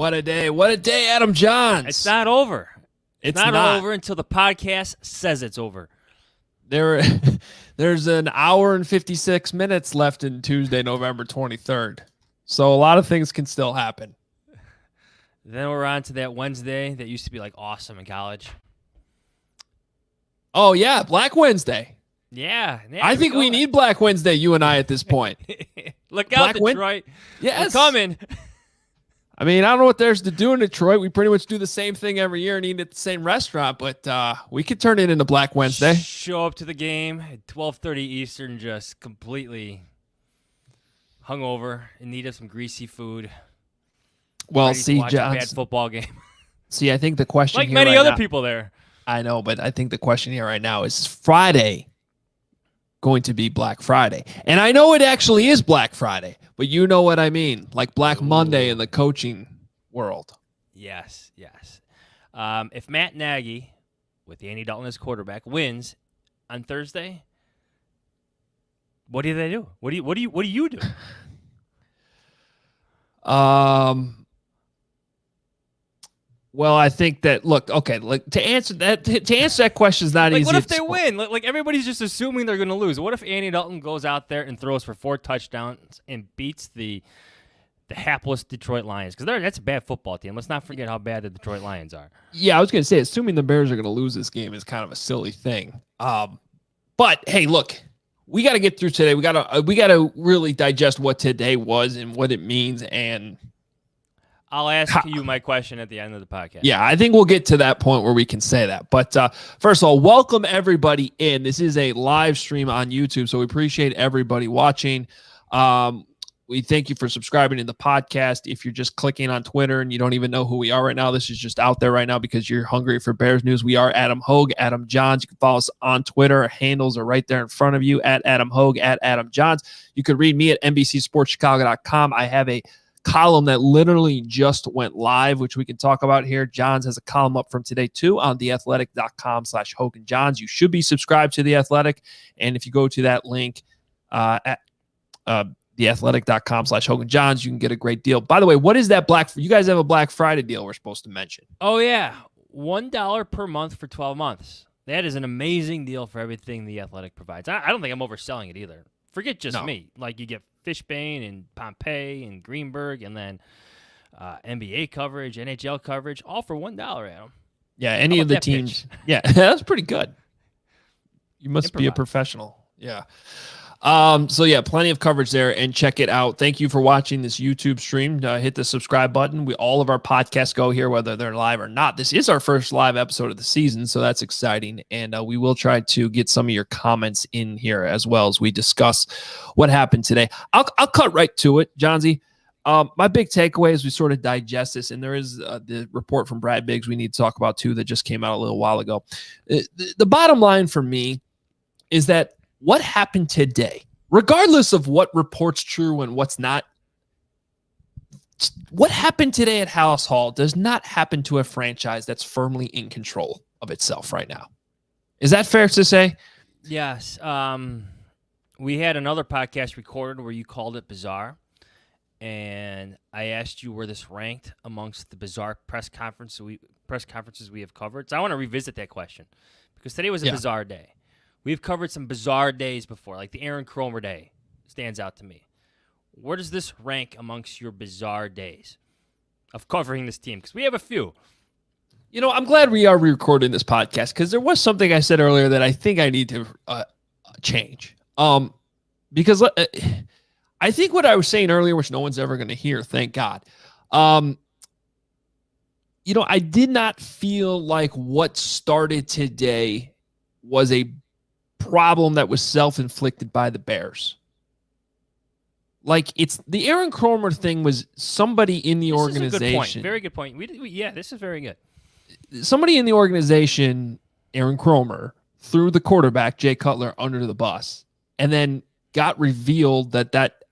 what a day. What a day, Adam Jahns. It's not over. It's not not over until the podcast says it's over. There's an hour and 56 minutes left in Tuesday, November 23rd. So a lot of things can still happen. Then we're on to that Wednesday that used to be like awesome in college. Oh, yeah, Black Wednesday. Yeah. I think we need Black Wednesday, you and I, at this point. Look out, Detroit. Yes. We're coming. I mean, I don't know what there's to do in Detroit. We pretty much do the same thing every year and eat at the same restaurant, but we could turn it into Black Wednesday. Show up to the game at 12:30 Eastern, just completely hungover, in need of some greasy food. Well, see, watch a bad football game. See, I think the question like here many right other now, people there. I know, but I think the question here right now is Friday going to be Black Friday? And I know it actually is Black Friday, but you know what I mean, like Black Monday in the coaching world. Yes. If Matt Nagy, with Andy Dalton as quarterback, wins on Thursday, what do they do? What do you do? Well, I think that to answer that question is not easy. What if they win? Like everybody's just assuming they're going to lose. What if Andy Dalton goes out there and throws for 4 touchdowns and beats the hapless Detroit Lions? Because that's a bad football team. Let's not forget how bad the Detroit Lions are. Yeah, I was going to say, assuming the Bears are going to lose this game is kind of a silly thing. But hey, look, we got to get through today. We got to really digest what today was and what it means. And I'll ask you my question at the end of the podcast. Yeah, I think we'll get to that point where we can say that. But first of all, welcome everybody in. This is a live stream on YouTube, so we appreciate everybody watching. We thank you for subscribing to the podcast. If you're just clicking on Twitter and you don't even know who we are right now, this is just out there right now because you're hungry for Bears news. We are Adam Hoge, Adam Jahns. You can follow us on Twitter. Our handles are right there in front of you, at Adam Hoge, at Adam Jahns. You can read me at NBCSportsChicago.com. I have a column that literally just went live, which we can talk about here. Jahns has a column up from today too on theathletic.com/Hoge Jahns. You should be subscribed to The Athletic. And if you go to that link at theathletic.com/Hoge Jahns, you can get a great deal. By the way, what is that you guys have a Black Friday deal we're supposed to mention? Oh yeah. $1 per month for 12 months. That is an amazing deal for everything The Athletic provides. I don't think I'm overselling it either. Forget just me. Like you get Fishbane and Pompey and Greenberg and then NBA coverage, NHL coverage, all for $1, Adam. Yeah, any of the teams. Yeah, that's pretty good. You must be a professional. Yeah. So yeah, plenty of coverage there, and check it out. Thank you for watching this YouTube stream. Hit the subscribe button. All of our podcasts go here, whether they're live or not. This is our first live episode of the season, so that's exciting. And we will try to get some of your comments in here as well as we discuss what happened today. I'll cut right to it, Johnsy. My big takeaway as we sort of digest this, and there is the report from Brad Biggs we need to talk about too that just came out a little while ago. The bottom line for me is that what happened today, regardless of what reports true and what's not, what happened today at Hallis Hall does not happen to a franchise that's firmly in control of itself right now. Is that fair to say? Yes. We had another podcast recorded where you called it bizarre, and I asked you where this ranked amongst the bizarre press conferences we have covered. So I want to revisit that question because today was a bizarre day. We've covered some bizarre days before, like the Aaron Kromer day stands out to me. Where does this rank amongst your bizarre days of covering this team? Because we have a few. You know, I'm glad we are recording this podcast because there was something I said earlier that I think I need to change. Because I think what I was saying earlier, which no one's ever going to hear, thank God. You know, I did not feel like what started today was a problem that was self-inflicted by the Bears. Like, it's the Aaron Kromer thing was somebody in the organization. Is a good point. Very good point. Yeah, this is very good. Somebody in the organization, Aaron Kromer, threw the quarterback, Jay Cutler, under the bus, and then got revealed that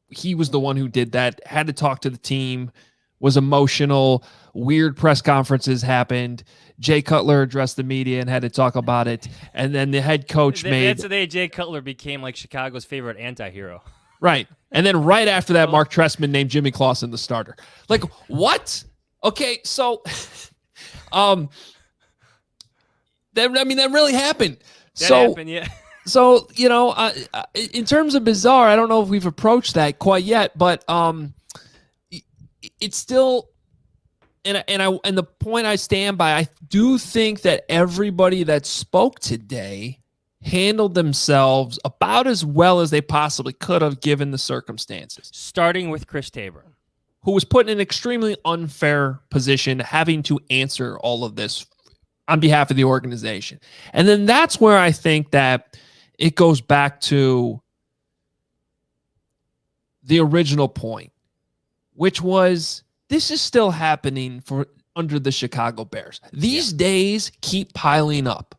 he was the one who did that, had to talk to the team, was emotional, weird press conferences happened. Jay Cutler addressed the media and had to talk about it. And then the head coach That's the day Jay Cutler became like Chicago's favorite anti-hero. Right. And then right after that, Mark Trestman named Jimmy Clausen the starter. Like, what? Okay, so that really happened. That happened, yeah. So, in terms of bizarre, I don't know if we've approached that quite yet, but it's still and the point I stand by, I do think that everybody that spoke today handled themselves about as well as they possibly could have given the circumstances. Starting with Chris Tabor, who was put in an extremely unfair position, having to answer all of this on behalf of the organization. And then that's where I think that it goes back to the original point, which was this is still happening under the Chicago Bears. These days keep piling up.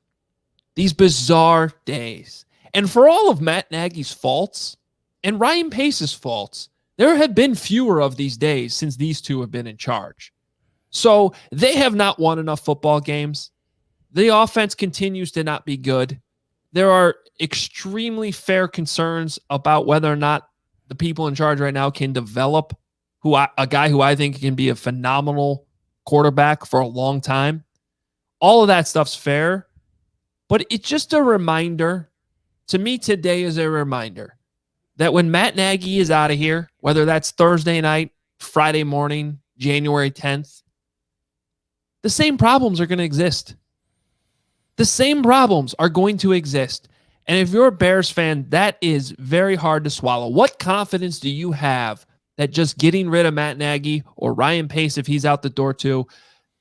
These bizarre days. And for all of Matt Nagy's faults and Ryan Pace's faults, there have been fewer of these days since these two have been in charge. So they have not won enough football games. The offense continues to not be good. There are extremely fair concerns about whether or not the people in charge right now can develop a guy who I think can be a phenomenal quarterback for a long time. All of that stuff's fair, but it's just a reminder. To me, today is a reminder that when Matt Nagy is out of here, whether that's Thursday night, Friday morning, January 10th, the same problems are going to exist. The same problems are going to exist. And if you're a Bears fan, that is very hard to swallow. What confidence do you have that just getting rid of Matt Nagy or Ryan Pace, if he's out the door too,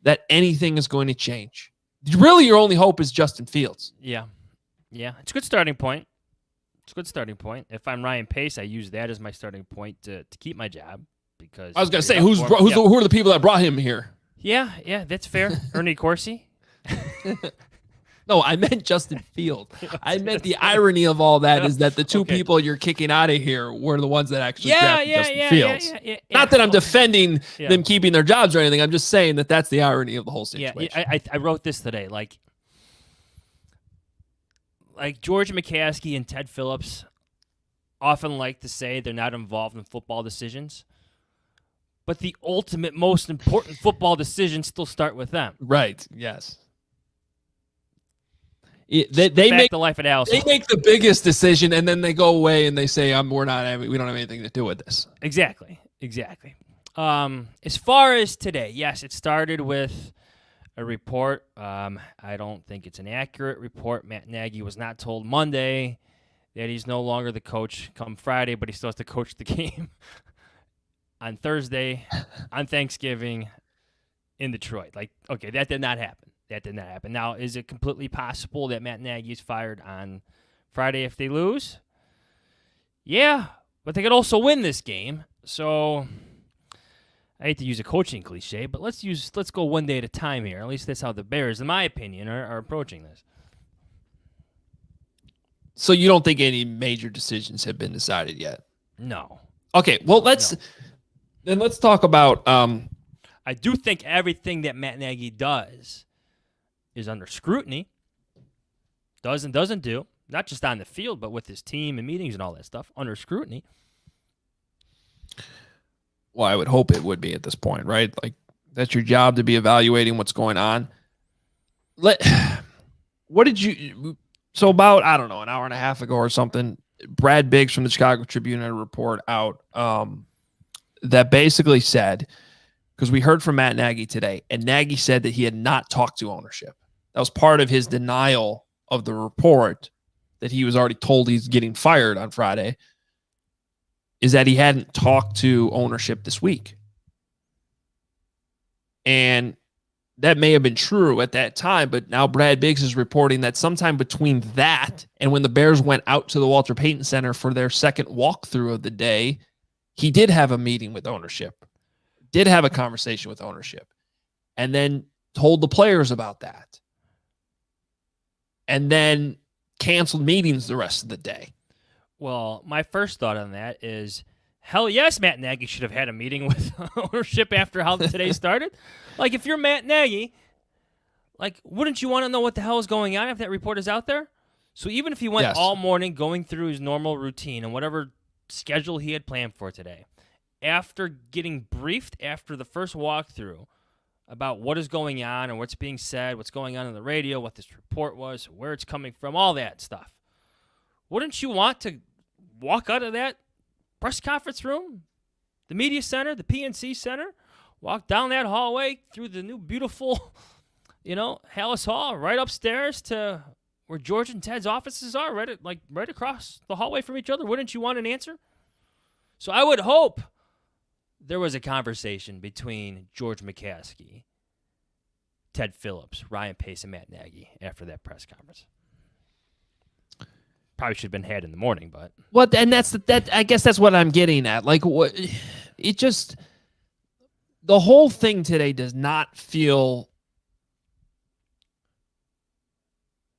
that anything is going to change? Really, your only hope is Justin Fields. Yeah. It's a good starting point. If I'm Ryan Pace, I use that as my starting point to keep my job. Because I was going to say, who are the people that brought him here? Yeah, that's fair. Ernie Corsi. No, I meant Justin Field. I meant the irony of all that is that the two people you're kicking out of here were the ones that actually drafted Justin Fields. Not that I'm defending them keeping their jobs or anything. I'm just saying that that's the irony of the whole situation. Yeah, I wrote this today. Like George McCaskey and Ted Phillips often like to say they're not involved in football decisions, but the ultimate, most important football decisions still start with them. Right, yes. They make the life of Allison. They make the biggest decision, and then they go away and they say, we don't have anything to do with this." Exactly. As far as today, yes, it started with a report. I don't think it's an accurate report. Matt Nagy was not told Monday that he's no longer the coach come Friday, but he still has to coach the game on Thursday, on Thanksgiving, in Detroit. That did not happen. Now, is it completely possible that Matt Nagy is fired on Friday if they lose? Yeah, but they could also win this game. So I hate to use a coaching cliche, but let's go one day at a time here. At least that's how the Bears, in my opinion, are approaching this. So you don't think any major decisions have been decided yet? No. Okay, well let's talk about. I do think everything that Matt Nagy does is under scrutiny. Does and doesn't do, not just on the field, but with his team and meetings and all that stuff, under scrutiny. Well, I would hope it would be at this point, right? Like, that's your job to be evaluating what's going on. So about, I don't know, an hour and a half ago or something, Brad Biggs from the Chicago Tribune had a report out that basically said, because we heard from Matt Nagy today, and Nagy said that he had not talked to ownership. That was part of his denial of the report that he was already told he's getting fired on Friday, is that he hadn't talked to ownership this week. And that may have been true at that time, but now Brad Biggs is reporting that sometime between that and when the Bears went out to the Walter Payton Center for their second walkthrough of the day, he did have a meeting with ownership, did have a conversation with ownership, and then told the players about that. And then canceled meetings the rest of the day. Well, my first thought on that is, hell yes, Matt Nagy should have had a meeting with ownership after how today started. Like, if you're Matt Nagy, wouldn't you want to know what the hell is going on if that report is out there? So even if he went all morning going through his normal routine and whatever schedule he had planned for today, after getting briefed after the first walkthrough about what is going on and what's being said, what's going on the radio, what this report was, where it's coming from, all that stuff, wouldn't you want to walk out of that press conference room, the media center, the PNC Center, walk down that hallway through the new beautiful, Hallis Hall, right upstairs to where George and Ted's offices are, right across the hallway from each other? Wouldn't you want an answer? So I would hope there was a conversation between George McCaskey, Ted Phillips, Ryan Pace, and Matt Nagy after that press conference. Probably should have been had in the morning, but and I guess that's what I'm getting at. Like, what it just, the whole thing today does not feel.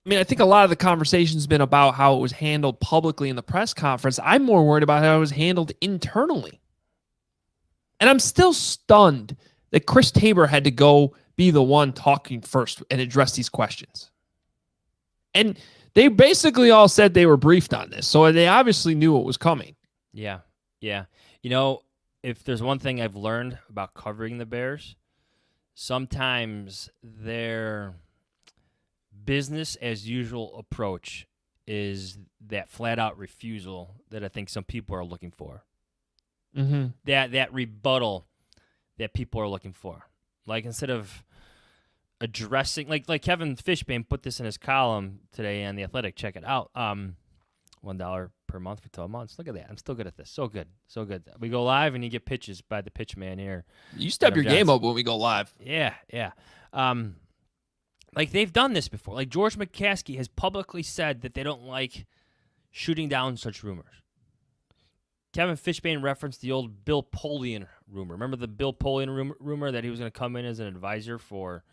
I mean, I think a lot of the conversation's been about how it was handled publicly in the press conference. I'm more worried about how it was handled internally. And I'm still stunned that Chris Tabor had to go be the one talking first and address these questions. And they basically all said they were briefed on this, so they obviously knew what was coming. Yeah. If there's one thing I've learned about covering the Bears, sometimes their business as usual approach is that flat out refusal that I think some people are looking for. Mm-hmm. That rebuttal that people are looking for. Like, instead of addressing, like Kevin Fishbane put this in his column today on The Athletic. Check it out. $1 per month for 12 months. Look at that. I'm still good at this. So good. We go live and you get pitches by the pitch man here. You step your game up when we go live. Yeah. Like, they've done this before. Like, George McCaskey has publicly said that they don't like shooting down such rumors. Kevin Fishbane referenced the old Bill Polian rumor. Remember the Bill Polian rumor that he was going to come in as an advisor for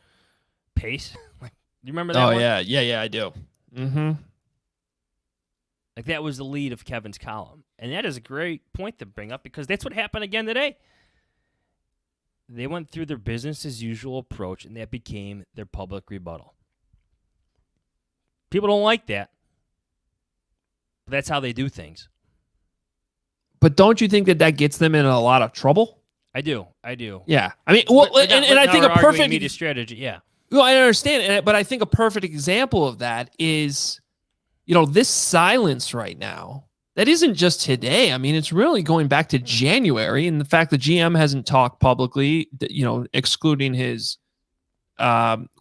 Pace? Do you remember that one? Yeah, I do. Mm-hmm. Like, that was the lead of Kevin's column. And that is a great point to bring up, because that's what happened again today. They went through their business as usual approach, and that became their public rebuttal. People don't like that. But that's how they do things. But don't you think that gets them in a lot of trouble? I do. Yeah. I mean, well, but I think a perfect media strategy, yeah. Well, I understand, but I think a perfect example of that is, this silence right now. That isn't just today. I mean, it's really going back to January, and the fact that GM hasn't talked publicly, excluding his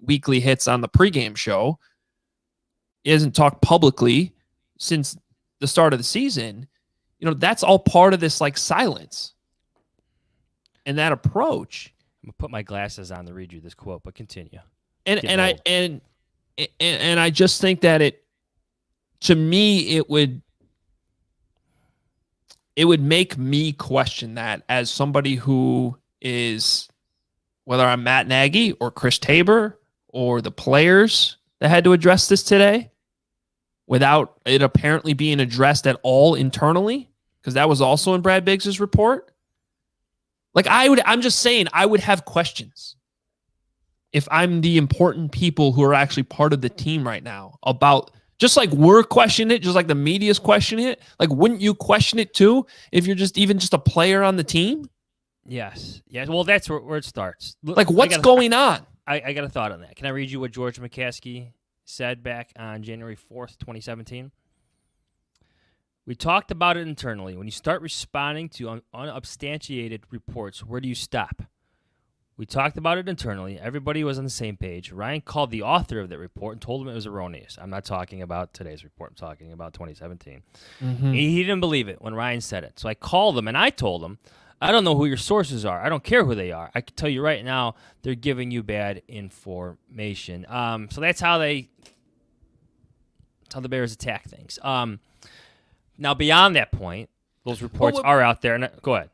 weekly hits on the pregame show, he hasn't talked publicly since the start of the season. That's all part of this silence and that approach. I'm gonna put my glasses on to read you this quote, but continue. And I just think that to me, it would make me question that as somebody who is, whether I'm Matt Nagy or Chris Tabor or the players that had to address this today, without it apparently being addressed at all internally, because that was also in Brad Biggs' report. I'm just saying, I would have questions if I'm the important people who are actually part of the team right now about, just like we're questioning it, just like the media's questioning it. Like, wouldn't you question it too if you're even just a player on the team? Yes. Well, that's where it starts. Like, what's going on? I got a thought on that. Can I read you what George McCaskey said back on January 4th, 2017? We talked about it internally. When you start responding to unsubstantiated reports, where do you stop? We talked about it internally. Everybody was on the same page. Ryan called the author of that report and told him it was erroneous. I'm not talking about today's report. I'm talking about 2017. Mm-hmm. He didn't believe it when Ryan said it. So I called him and I told him, I don't know who your sources are. I don't care who they are. I can tell you right now, they're giving you bad information. So that's how the Bears attack things. Now, beyond that point, those reports are out there. And go ahead.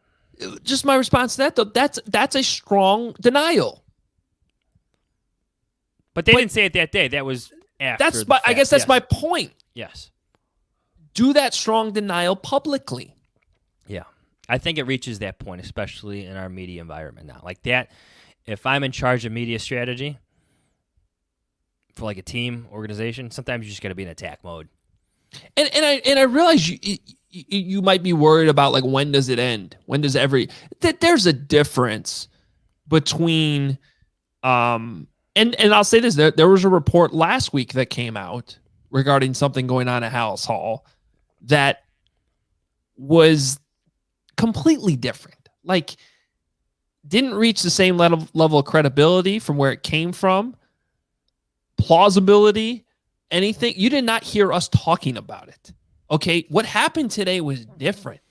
Just my response to that, though, that's a strong denial. But they didn't say it that day. That was after. I guess that's my point. Yes. Do that strong denial publicly. Yeah. I think it reaches that point, especially in our media environment now. Like that, if I'm in charge of media strategy for a team organization, sometimes you just got to be in attack mode. And I realize you might be worried about like, when does it end? When does there's a difference between, and I'll say this, there was a report last week that came out regarding something going on at Hallis Hall that was completely different. Like, didn't reach the same level of credibility from where it came from, plausibility, anything. You did not hear us talking about it. Okay, what happened today was different.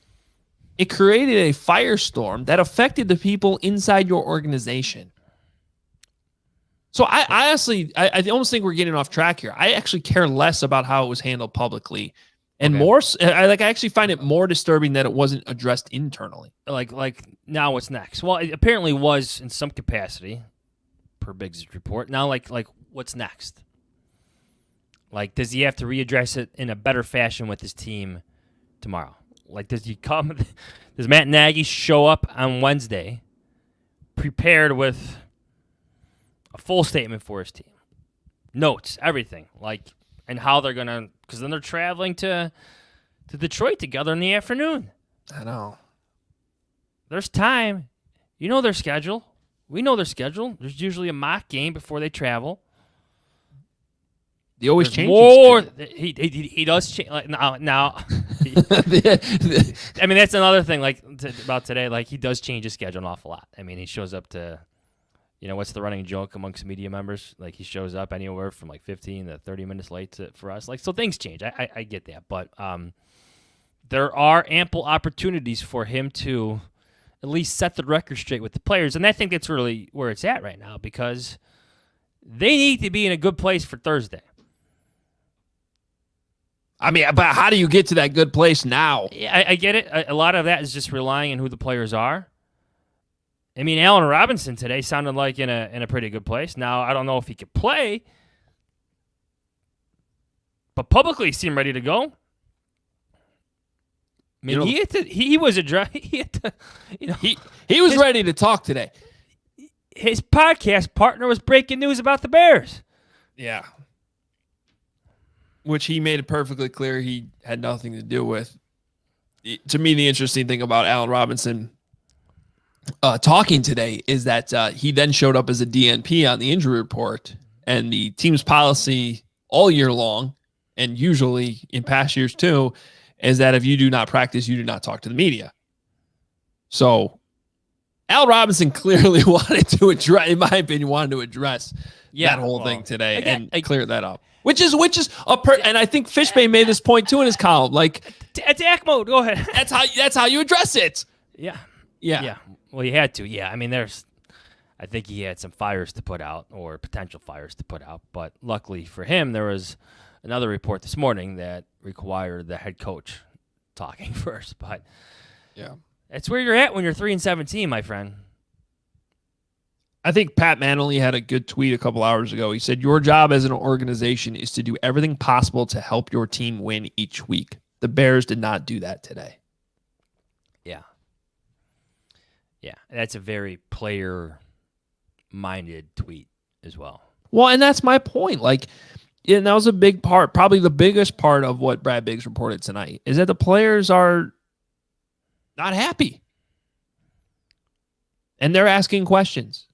It created a firestorm that affected the people inside your organization. So I honestly, I almost think we're getting off track here. I actually care less about how it was handled publicly, and more. I actually find it more disturbing that it wasn't addressed internally. Like now, what's next? Well, it apparently was in some capacity, per Biggs' report. Now, like what's next? Like, does he have to readdress it in a better fashion with his team tomorrow? Like, does Matt Nagy show up on Wednesday prepared with a full statement for his team? Notes, everything. Like, and how they're going to, because then they're traveling to Detroit together in the afternoon. I know. There's time. You know their schedule. We know their schedule. There's usually a mock game before they travel. He always changes. More. He does change. Like, now I mean, that's another thing. Like about today, like he does change his schedule an awful lot. I mean, he shows up to, what's the running joke amongst media members? Like he shows up anywhere from like 15 to 30 minutes late for us. Like, so things change. I get that, but there are ample opportunities for him to at least set the record straight with the players, and I think that's really where it's at right now because they need to be in a good place for Thursday. I mean, but how do you get to that good place now? Yeah, I get it. A lot of that is just relying on who the players are. I mean, Allen Robinson today sounded like in a pretty good place. Now, I don't know if he could play, but publicly he seemed ready to go. I mean, he was ready to talk today. His podcast partner was breaking news about the Bears. Yeah. Which he made it perfectly clear he had nothing to do with. To me, the interesting thing about Allen Robinson talking today is that he then showed up as a DNP on the injury report, and the team's policy all year long, and usually in past years too, is that if you do not practice, you do not talk to the media. So Allen Robinson clearly wanted to address that whole thing today and clear that up. Which is and I think Fishbane made this point too in his column. Like, attack mode. Go ahead. That's how you address it. Yeah. Well, he had to. Yeah. I mean, I think he had some fires to put out or potential fires to put out, but luckily for him, there was another report this morning that required the head coach talking first. But yeah, that's where you're at when you're 3-17, my friend. I think Pat Manley had a good tweet a couple hours ago. He said, your job as an organization is to do everything possible to help your team win each week. The Bears did not do that today. Yeah. Yeah. That's a very player-minded tweet as well. Well, and that's my point. Like, and that was a big part, probably the biggest part of what Brad Biggs reported tonight, is that the players are not happy. And they're asking questions.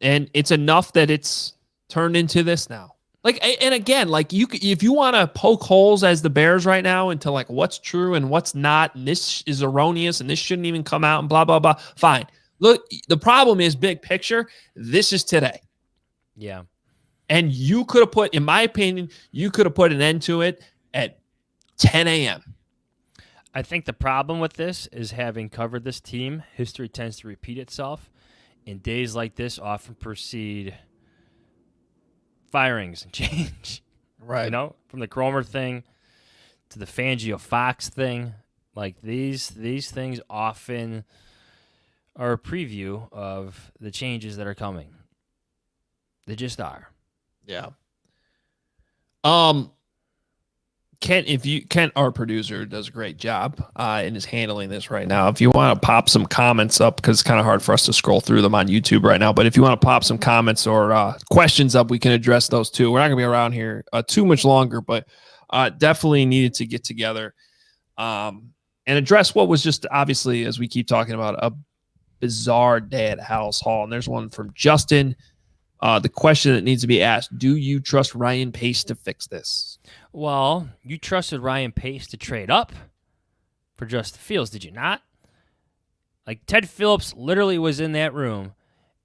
And it's enough that it's turned into this now. Like, and again, like if you want to poke holes as the Bears right now into like what's true and what's not, and this is erroneous and this shouldn't even come out and blah, blah, blah. Fine. Look, the problem is big picture. This is today. Yeah. And you could have put, in my opinion, you could have put an end to it at 10 a.m. I think the problem with this is having covered this team, history tends to repeat itself. And days like this often precede firings and change. Right. From the Cromer thing to the Fangio Fox thing. Like these things often are a preview of the changes that are coming. They just are. Yeah. Kent, our producer, does a great job and is handling this right now. If you want to pop some comments up, because it's kind of hard for us to scroll through them on YouTube right now, but if you want to pop some comments or questions up, we can address those too. We're not going to be around here too much longer, but definitely needed to get together and address what was just obviously, as we keep talking about, a bizarre day at House Hall. And there's one from Justin. The question that needs to be asked: do you trust Ryan Pace to fix this? Well, you trusted Ryan Pace to trade up for Justin Fields, did you not? Like, Ted Phillips literally was in that room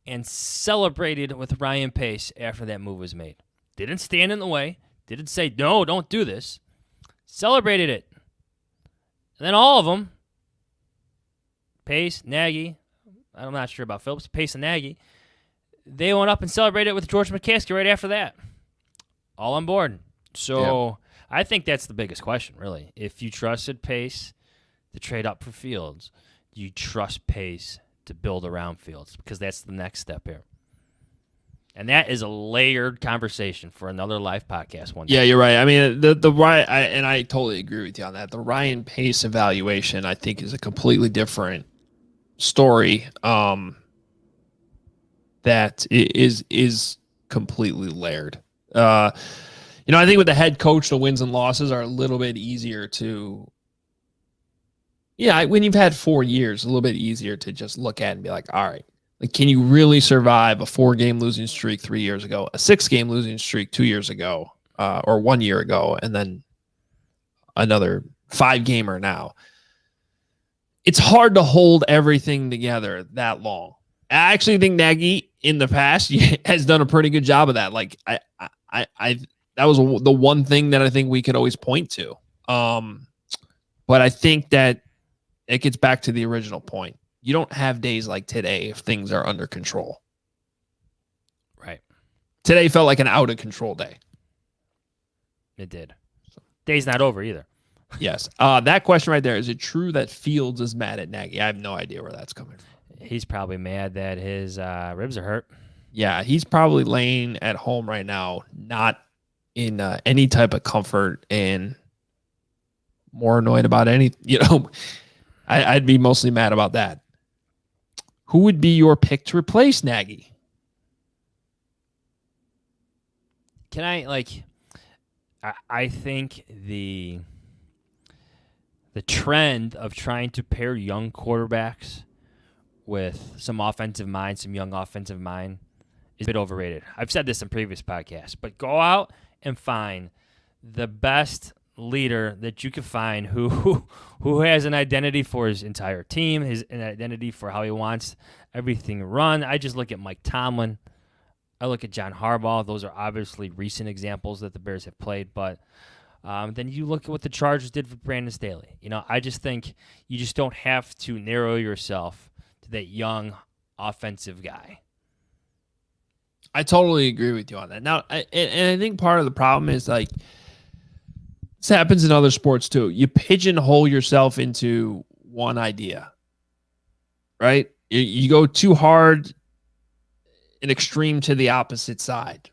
and celebrated with Ryan Pace after that move was made. Didn't stand in the way. Didn't say, no, don't do this. Celebrated it. And then all of them, Pace, Nagy, I'm not sure about Phillips, Pace and Nagy, they went up and celebrated it with George McCaskey right after that. All on board. So I think that's the biggest question, really. If you trusted Pace to trade up for Fields, do you trust Pace to build around Fields? Because that's the next step here. And that is a layered conversation for another live podcast one day. Yeah, you're right. I mean, the Ryan, and I totally agree with you on that. The Ryan Pace evaluation, I think, is a completely different story. That is completely layered. I think with the head coach, the wins and losses are a little bit easier to. Yeah, when you've had 4 years, a little bit easier to just look at and be like, all right, like, can you really survive a 4-game losing streak 3 years ago, a 6-game losing streak 2 years ago, or 1 year ago, and then another 5-gamer now? It's hard to hold everything together that long. I actually think Nagy in the past has done a pretty good job of that. Like, I that was the one thing that I think we could always point to. But I think that it gets back to the original point. You don't have days like today if things are under control. Right. Today felt like an out of control day. It did. Day's not over either. Yes. That question right there, is it true that Fields is mad at Nagy? I have no idea where that's coming from. He's probably mad that his ribs are hurt. Yeah, he's probably laying at home right now, not in any type of comfort, and more annoyed about I'd be mostly mad about that. Who would be your pick to replace Nagy? Can I, I think the trend of trying to pair young quarterbacks with some offensive mind, some young offensive mind, is a bit overrated. I've said this in previous podcasts, but go out and find the best leader that you can find who has an identity for his entire team, an identity for how he wants everything run. I just look at Mike Tomlin. I look at John Harbaugh. Those are obviously recent examples that the Bears have played, but then you look at what the Chargers did with Brandon Staley. I just think you just don't have to narrow yourself to that young offensive guy. I totally agree with you on that. Now, I think part of the problem is, like, this happens in other sports too. You pigeonhole yourself into one idea, right? You go too hard, an extreme to the opposite side,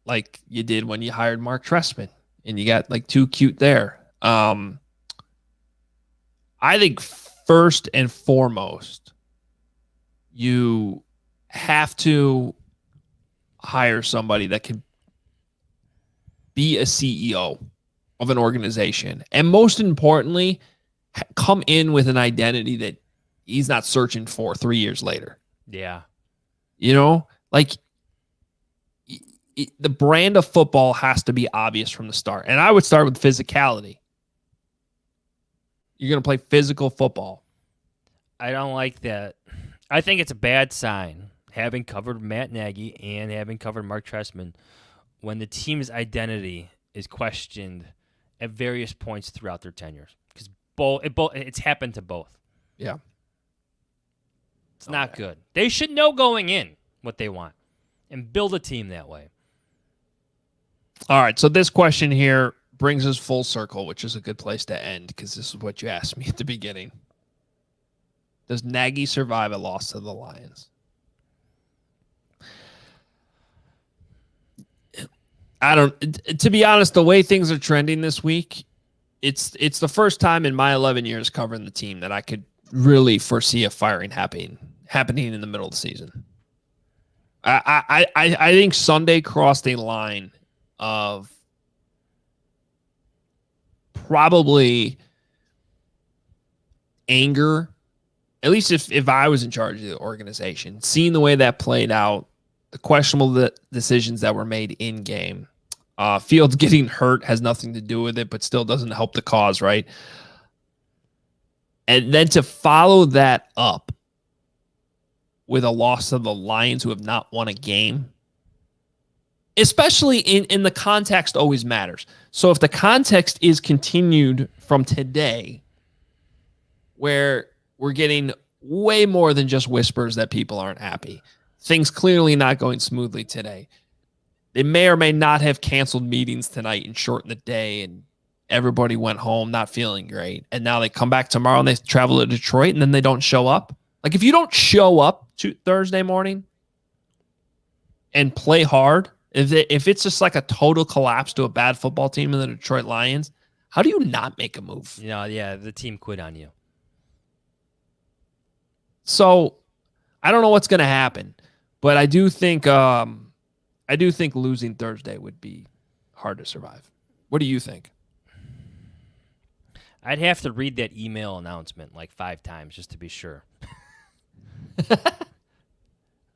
like you did when you hired Mark Trestman, and you got like too cute there. I think first and foremost, you have to hire somebody that can be a CEO of an organization, and most importantly, come in with an identity that he's not searching for 3 years later. Yeah. The brand of football has to be obvious from the start. And I would start with physicality. You're going to play physical football. I don't like that. I think it's a bad sign, having covered Matt Nagy and having covered Mark Trestman, when the team's identity is questioned at various points throughout their tenures. Because it's happened to both. Yeah. It's not good. They should know going in what they want and build a team that way. All right, so this question here brings us full circle, which is a good place to end because this is what you asked me at the beginning. Does Nagy survive a loss to the Lions? To be honest, the way things are trending this week, it's the first time in my 11 years covering the team that I could really foresee a firing happening in the middle of the season. I think Sunday crossed a line of probably anger, at least if I was in charge of the organization, seeing the way that played out, the questionable decisions that were made in game. Fields getting hurt has nothing to do with it, but still doesn't help the cause, right? And then to follow that up with a loss of the Lions, who have not won a game, especially in the context, always matters. So if the context is continued from today, where we're getting way more than just whispers that people aren't happy, things clearly not going smoothly today. They may or may not have canceled meetings tonight and shortened the day, and everybody went home not feeling great. And now they come back tomorrow and they travel to Detroit, and then they don't show up. Like, if you don't show up to Thursday morning and play hard, if it's just like a total collapse to a bad football team in the Detroit Lions, how do you not make a move? Yeah, the team quit on you. So I don't know what's going to happen, but I do think losing Thursday would be hard to survive. What do you think? I'd have to read that email announcement like 5 times just to be sure.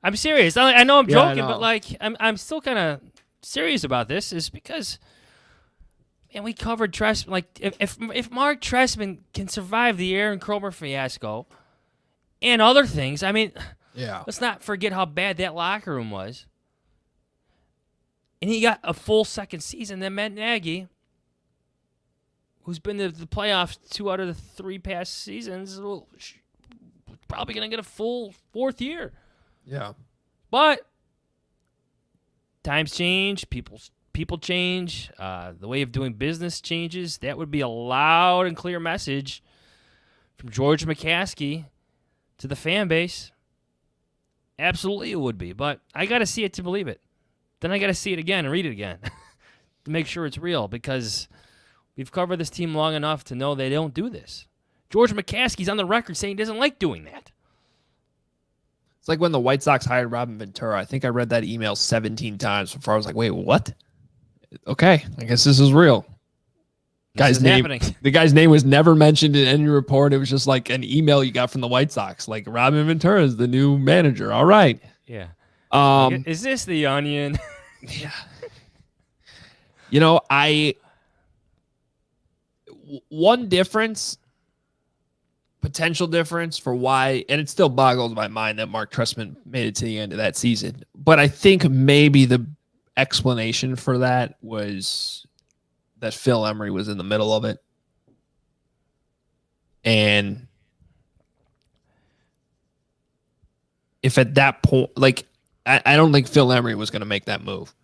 I'm serious. I know I'm joking, but like I'm still kind of serious about this. Is because, man, we covered Trestman. Like if Mark Trestman can survive the Aaron Kromer fiasco and other things, I mean, let's not forget how bad that locker room was. And he got a full second season. Then Matt Nagy, who's been to the playoffs 2 out of the 3 past seasons, probably going to get a full 4th year. Yeah. But times change, people change, the way of doing business changes. That would be a loud and clear message from George McCaskey to the fan base. Absolutely it would be. But I got to see it to believe it. Then I got to see it again and read it again to make sure it's real, because we've covered this team long enough to know they don't do this. George McCaskey's on the record saying he doesn't like doing that. It's like when the White Sox hired Robin Ventura. I think I read that email 17 times before I was like, wait, what? Okay, I guess this is real. The guy's name was never mentioned in any report. It was just like an email you got from the White Sox. Like, Robin Ventura is the new manager. All right. Yeah. Is this the Onion? Yeah. You know, one potential difference for why, and it still boggles my mind that Mark Trestman made it to the end of that season, but I think maybe the explanation for that was that Phil Emery was in the middle of it. And if at that point, like, I don't think Phil Emery was going to make that move.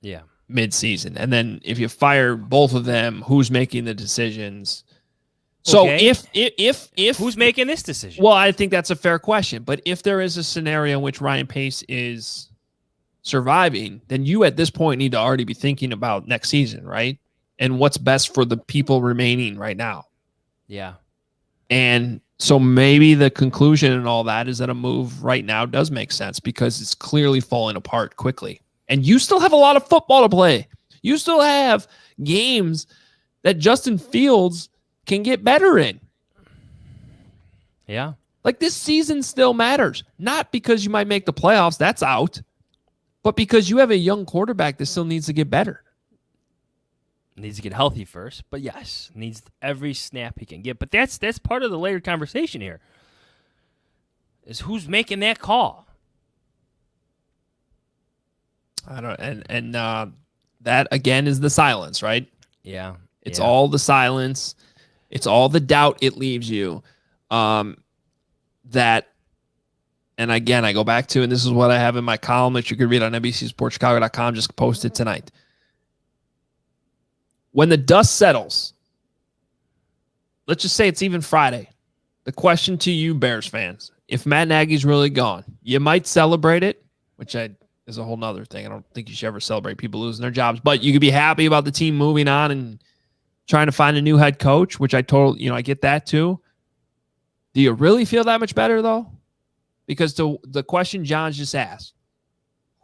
Yeah. Mid-season. And then if you fire both of them, who's making the decisions? So okay. if who's making this decision? Well, I think that's a fair question. But if there is a scenario in which Ryan Pace is surviving, then you at this point need to already be thinking about next season, right? And what's best for the people remaining right now. Yeah. And so maybe the conclusion and all that is that a move right now does make sense, because it's clearly falling apart quickly. And you still have a lot of football to play. You still have games that Justin Fields can get better in. Yeah. Like, this season still matters. Not because you might make the playoffs, that's out, but because you have a young quarterback that still needs to get better. Needs to get healthy first, but yes, needs every snap he can get. But that's part of the layered conversation here. Is who's making that call? I don't, and that again is the silence, right? Yeah. It's all the silence. It's all the doubt it leaves you. That, and again, I go back to, and this is what I have in my column that you can read on NBCSportsChicago.com, just posted tonight. When the dust settles, let's just say it's even Friday. The question to you, Bears fans, if Matt Nagy's really gone, you might celebrate it, which is a whole nother thing. I don't think you should ever celebrate people losing their jobs, but you could be happy about the team moving on and trying to find a new head coach, which I get that too. Do you really feel that much better though? Because the question John just asked,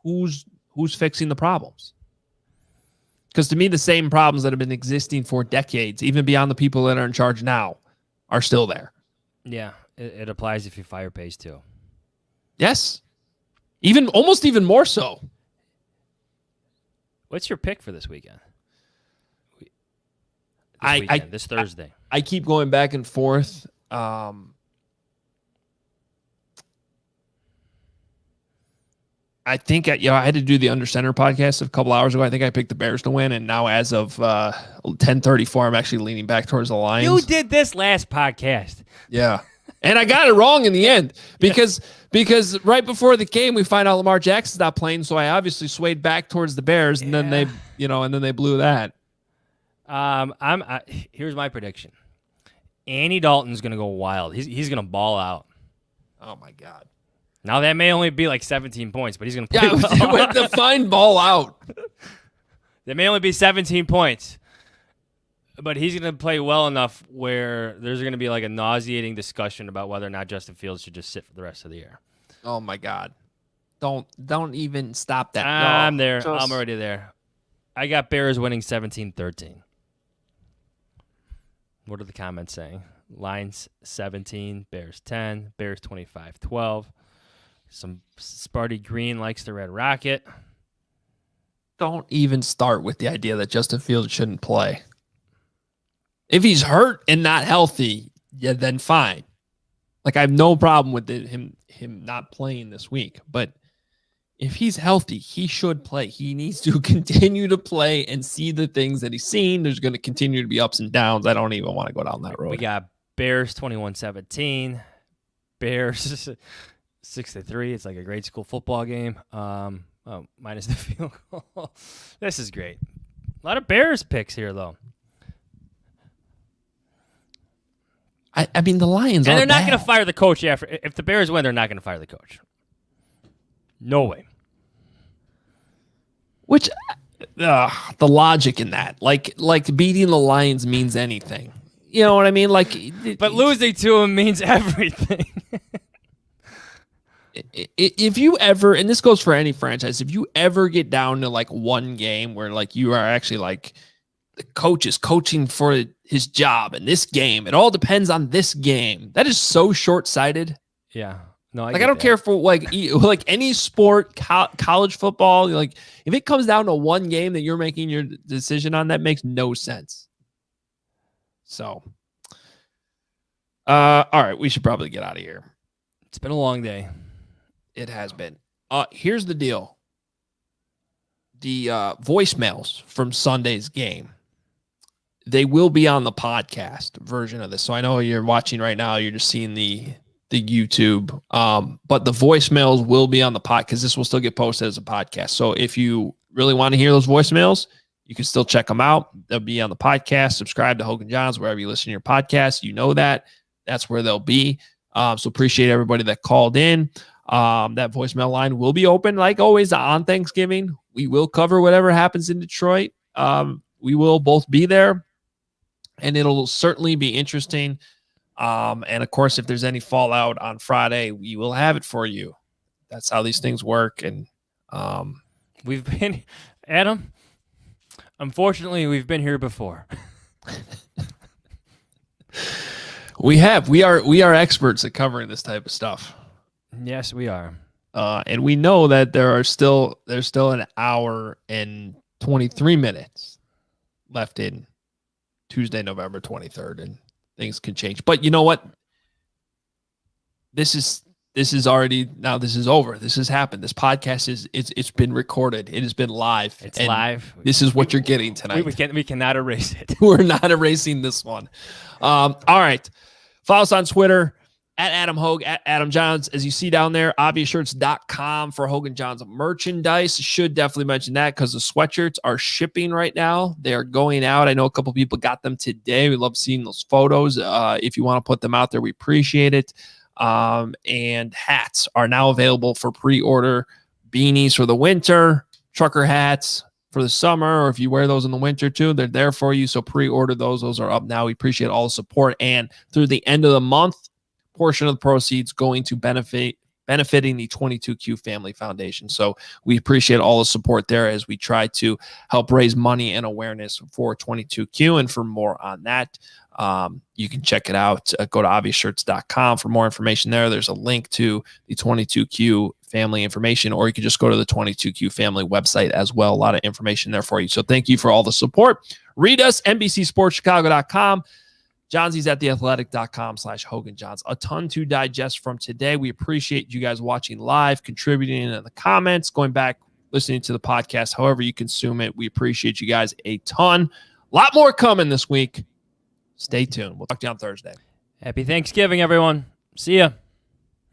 who's fixing the problems? Because to me, the same problems that have been existing for decades, even beyond the people that are in charge now, are still there. Yeah, it applies if you fire Pace too. Yes. Almost even more so. What's your pick for this weekend? This Thursday. I keep going back and forth. I think I had to do the Under Center podcast a couple hours ago. I think I picked the Bears to win, and now as of 10:34, I'm actually leaning back towards the Lions. You did this last podcast. Yeah, and I got it wrong in the end because right before the game we find out Lamar Jackson's not playing, so I obviously swayed back towards the Bears, and then they blew that. Here's my prediction. Andy Dalton's gonna go wild. He's gonna ball out. Oh my God. Now that may only be like 17 points, but he's gonna play well. With the fine ball out. That may only be 17 points, but he's gonna play well enough where there's gonna be like a nauseating discussion about whether or not Justin Fields should just sit for the rest of the year. Oh my God. Don't even stop that. I'm there. I'm already there. I got Bears winning 17-13. What are the comments saying? Lions 17, Bears 10, Bears 25-12. Some Sparty Green likes the Red Rocket. Don't even start with the idea that Justin Fields shouldn't play. If he's hurt and not healthy, yeah, then fine. Like I have no problem with him not playing this week. But if he's healthy, he should play. He needs to continue to play and see the things that he's seen. There's going to continue to be ups and downs. I don't even want to go down that road. We got Bears 21-17. Bears 6-3. It's like a grade school football game. Minus the field goal. This is great. A lot of Bears picks here, though. I mean, the Lions and are they're not bad. going to fire the coach after. If the Bears win, they're not going to fire the coach. No way. Which, the logic in that, like beating the Lions means anything. You know what I mean? But losing to them means everything. If you ever, and this goes for any franchise, if you ever get down to like one game where like you are actually like the coach is coaching for his job in this game, it all depends on this game. That is so short-sighted. Yeah. No, I don't care for like any sport, college football. Like if it comes down to one game that you're making your decision on, that makes no sense. So, all right, we should probably get out of here. It's been a long day. It has been. Here's the deal. The voicemails from Sunday's game, they will be on the podcast version of this. So I know you're watching right now. You're just seeing the YouTube. But the voicemails will be on the pod because this will still get posted as a podcast. So if you really want to hear those voicemails, you can still check them out. They'll be on the podcast. Subscribe to Hoge Jahns wherever you listen to your podcast. You know that. That's where they'll be. So appreciate everybody that called in. That voicemail line will be open like always on Thanksgiving. We will cover whatever happens in Detroit. We will both be there, and it'll certainly be interesting. And of course, if there's any fallout on Friday, we will have it for you. That's how these things work. And we've been, Adam, unfortunately, we've been here before. We are experts at covering this type of stuff. Yes, we are. And we know that there's still an hour and 23 minutes left in Tuesday, November 23rd, and things can change. But you know what? This is already, now this is over. This has happened. This podcast it's been recorded. It has been live. It's live. This is what you're getting tonight. We cannot erase it. We're not erasing this one. All right. Follow us on Twitter at Adam Hoge, at Adam Jahns. As you see down there, obviousshirts.com for Hoge Jahns merchandise. Should definitely mention that because the sweatshirts are shipping right now. They are going out. I know a couple people got them today. We love seeing those photos. If you want to put them out there, we appreciate it. And hats are now available for pre-order. Beanies for the winter, trucker hats for the summer, or if you wear those in the winter too, they're there for you. So pre-order those. Those are up now. We appreciate all the support. And through the end of the month, portion of the proceeds going to benefit benefiting the 22Q Family Foundation. So we appreciate all the support there as we try to help raise money and awareness for 22Q. And for more on that, you can check it out. Go to obviousshirts.com for more information there. There's a link to the 22Q family information, or you can just go to the 22Q family website as well. A lot of information there for you. So thank you for all the support. Read us, NBCSportsChicago.com. Johnsy's at theathletic.com/Hoge Jahns. A ton to digest from today. We appreciate you guys watching live, contributing in the comments, going back, listening to the podcast, however you consume it. We appreciate you guys a ton. A lot more coming this week. Stay tuned. We'll talk to you on Thursday. Happy Thanksgiving, everyone. See ya.